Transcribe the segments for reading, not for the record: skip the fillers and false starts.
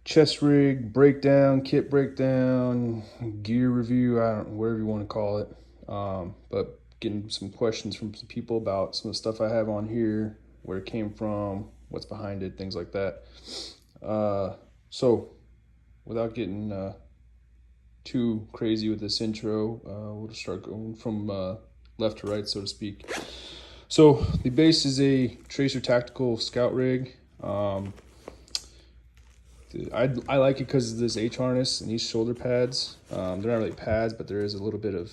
chest rig breakdown, kit breakdown, gear review, I don't know, whatever you want to call it. But getting some questions from some people about some of the stuff I have on here, where it came from, what's behind it, things like that. So without getting too crazy with this intro, we'll just start going from left to right, so to speak. So the base is a Tracer Tactical Scout rig. I like it because of this H harness and these shoulder pads. They're not really pads, but there is a little bit of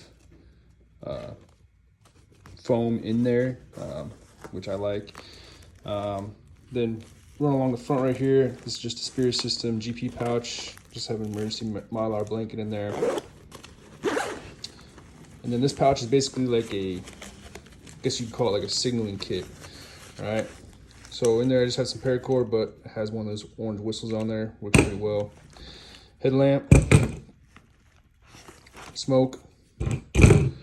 foam in there, which I like. Then run along the front right here. This is just a Spirit System GP pouch. Just have an emergency Mylar blanket in there. And then this pouch is basically like I guess you'd call it like a signaling kit, right? So in there I just have some paracord, but it has one of those orange whistles on there, works pretty well. Headlamp, smoke, some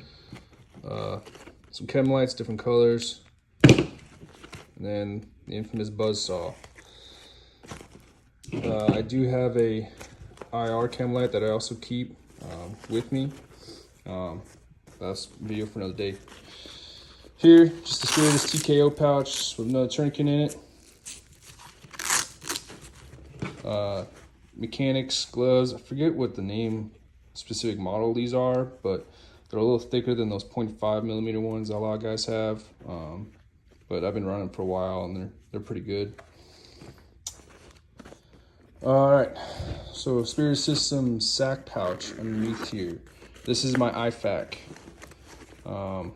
chem lights, different colors, and then the infamous buzz saw. I do have a IR chem light that I also keep with me. That's a video for another day. Here, just a spiritus TKO pouch with another tourniquet in it. Mechanics gloves. I forget what the name specific model these are, but they're a little thicker than those 0.5 millimeter ones that a lot of guys have. But I've been running for a while and they're pretty good. All right, so Spirit System sack pouch underneath here. This is my IFAC. Kind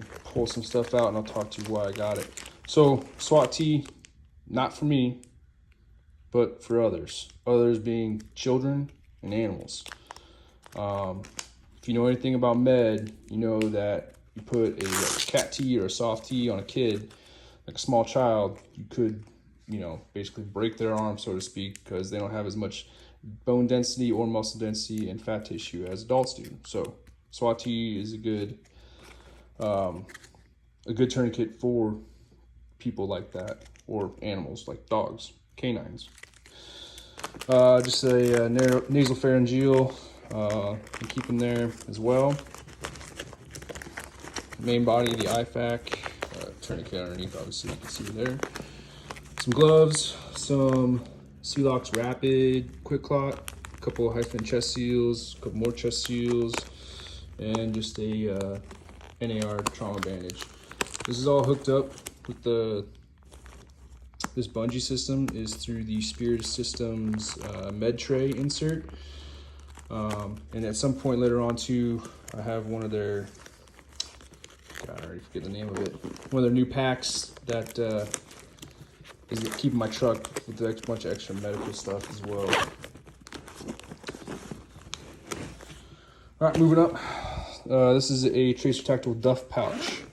of pull some stuff out and I'll talk to you why I got it. So SWAT tee, not for me, but for others. Others being children and animals. If you know anything about med, you know that you put a cat tee or a soft tee on a kid, like a small child, you could, basically break their arm, so to speak, because they don't have as much bone density or muscle density and fat tissue as adults do. So SWAT tee is a good tourniquet for people like that, or animals like dogs, canines. Just a nasal pharyngeal you keep in there as well. Main body of the IFAC, tourniquet underneath, obviously you can see there. Some gloves, some Celox Rapid Quick Clot, a couple of hyphen chest seals, a couple more chest seals, and just a NAR trauma bandage. This is all hooked up with this bungee system is through the Spirit Systems med tray insert. And at some point later on too, I have one of their, God, I already forget the name of it, one of their new packs that is keeping my truck with a bunch of extra medical stuff as well. All right, moving up. This is a Tracer Tactical Duff pouch.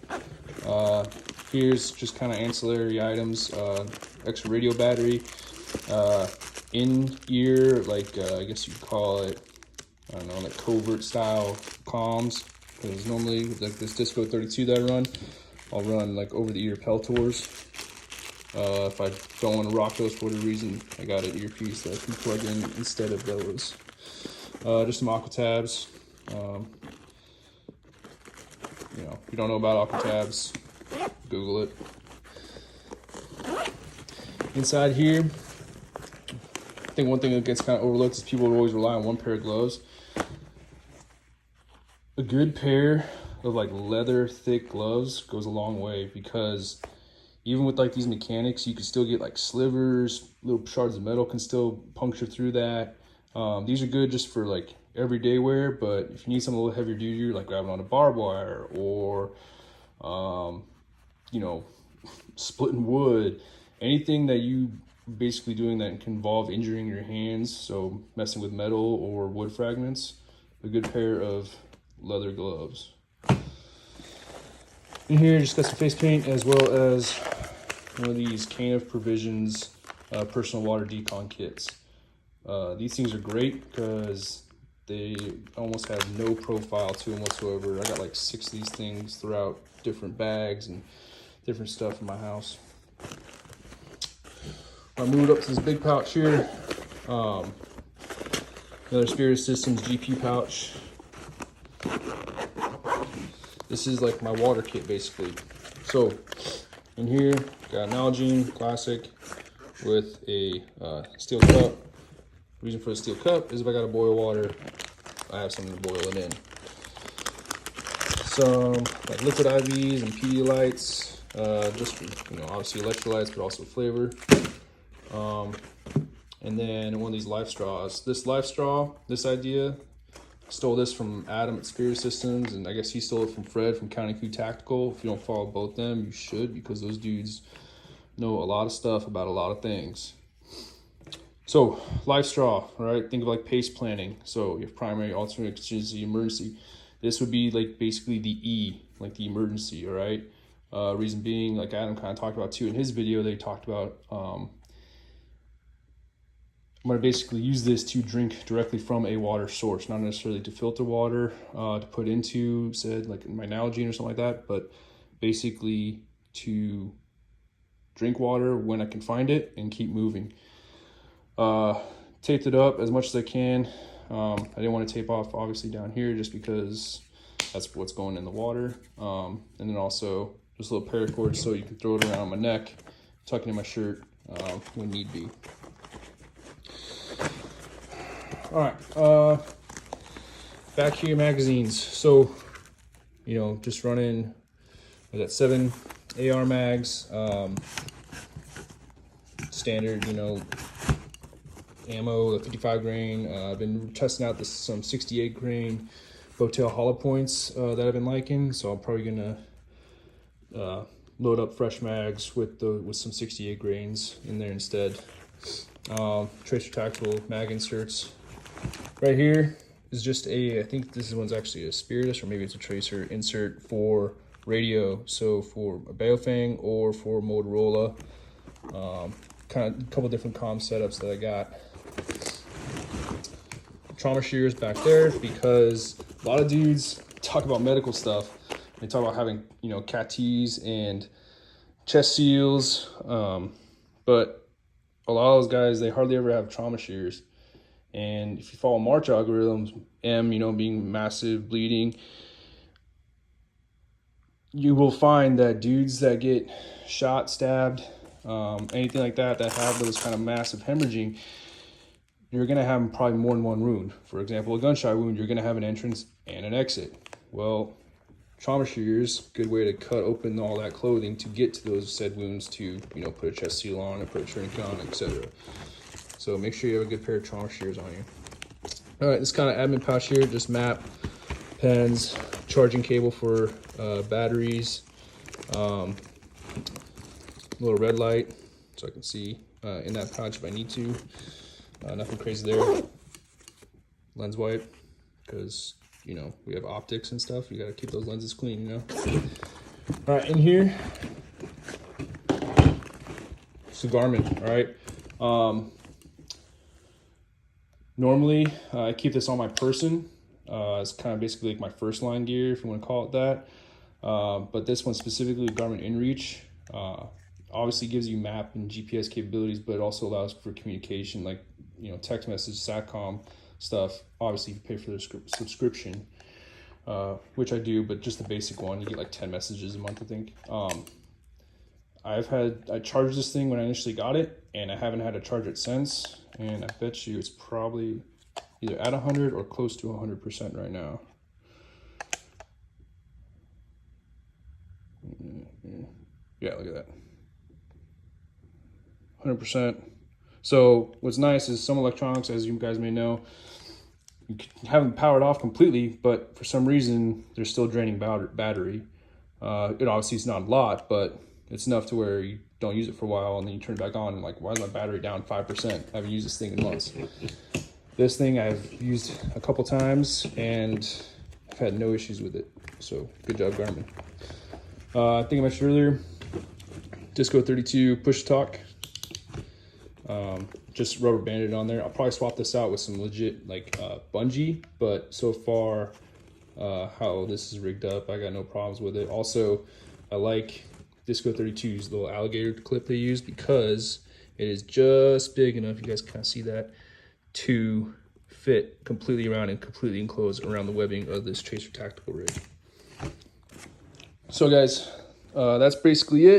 Here's just kind of ancillary items, extra radio battery, in-ear, I guess you'd call it, I don't know, like covert style comms. Because normally with this Disco 32 that I run, I'll run like over-the-ear Peltors. If I don't want to rock those for whatever reason, I got an earpiece that I can plug in instead of those. Just some aqua tabs. If you don't know about aqua tabs, Google it. Inside here, I think one thing that gets kind of overlooked is people always rely on one pair of gloves. A good pair of leather thick gloves goes a long way, because even with these mechanics, you can still get slivers, little shards of metal can still puncture through that. These are good just for everyday wear, but if you need something a little heavier duty, like grabbing on a barbed wire or splitting wood, anything that you basically doing that can involve injuring your hands, so messing with metal or wood fragments, a good pair of leather gloves. In here, just got some face paint, as well as one of these Cane of Provisions personal water decon kits. These things are great because they almost have no profile to them whatsoever. I got 6 of these things throughout different bags and different stuff in my house. I moved up to this big pouch here. Another Spiritus Systems GP pouch. This is like my water kit basically. So in here, got an Nalgene Classic with a steel cup. Reason for the steel cup is if I gotta boil water, I have something to boil it in. Some like liquid IVs and Pedialytes, just for, obviously electrolytes, but also flavor. And then one of these life straws. This life straw, this idea, stole this from Adam at Spirit Systems, and I guess he stole it from Fred from County Crew Tactical. If you don't follow both them, you should, because those dudes know a lot of stuff about a lot of things. So, life straw, right? Think of like pace planning. So you have primary, alternate, contingency, emergency. This would be like basically the E, like the emergency, all right? Reason being, like Adam kind of talked about too in his video, they talked about, I'm going to basically use this to drink directly from a water source, not necessarily to filter water, to put into, said like in my Nalgene or something like that, but basically to drink water when I can find it and keep moving. Taped it up as much as I can. I didn't want to tape off obviously down here just because that's what's going in the water. And then also just a little paracord so you can throw it around my neck, tuck it in my shirt when need be. All right, back here magazines. So, just running, I got 7 AR mags, standard, ammo, 55 grain. I've been testing out some 68 grain Botail hollow points that I've been liking. So I'm probably gonna load up fresh mags with some 68 grains in there instead. Tracer Tactical mag inserts. Right here is just I think this one's actually a Spiritus, or maybe it's a Tracer insert for radio. So for a Baofeng or for Motorola, kind of a couple different comm setups that I got. Trauma shears back there, because a lot of dudes talk about medical stuff. They talk about having, CATs and chest seals, but a lot of those guys, they hardly ever have trauma shears. And if you follow March algorithms, M, being massive, bleeding, you will find that dudes that get shot, stabbed, anything like that have those kind of massive hemorrhaging, you're going to have probably more than one wound. For example, a gunshot wound, you're going to have an entrance and an exit. Well, trauma shears, good way to cut open all that clothing to get to those said wounds to, put a chest seal on, or put a tourniquet on, etc. So make sure you have a good pair of trauma shears on you. All right, this kind of admin pouch here, just map, pens, charging cable for batteries, little red light so I can see in that pouch if I need to. Nothing crazy there. Lens wipe, because we have optics and stuff. You got to keep those lenses clean, All right, in here, it's a Garmin. All right. Normally, I keep this on my person. It's kind of basically like my first line gear, if you want to call it that. But this one specifically, Garmin InReach, obviously gives you map and GPS capabilities, but it also allows for communication, like text message, SATCOM stuff. Obviously, you pay for the subscription, which I do, but just the basic one, you get like 10 messages a month, I think. I charged this thing when I initially got it, and I haven't had to charge it since. And I bet you it's probably either at 100 or close to 100% right now. Yeah, look at that. 100%. So what's nice is some electronics, as you guys may know, you haven't powered off completely, but for some reason they're still draining battery. It obviously is not a lot, but it's enough to where you don't use it for a while and then you turn it back on and like, why is my battery down 5%? I haven't used this thing in months. This thing I've used a couple times and I've had no issues with it. So good job, Garmin. I think I mentioned earlier, Disco 32 push talk. Just rubber banded on there. I'll probably swap this out with some legit like bungee, but so far how this is rigged up, I got no problems with it. Also, I like Disco 32's little alligator clip they use because It is just big enough, you guys can kind of see that, to fit completely around and completely enclose around the webbing of this Tracer tactical rig. So guys, that's basically it.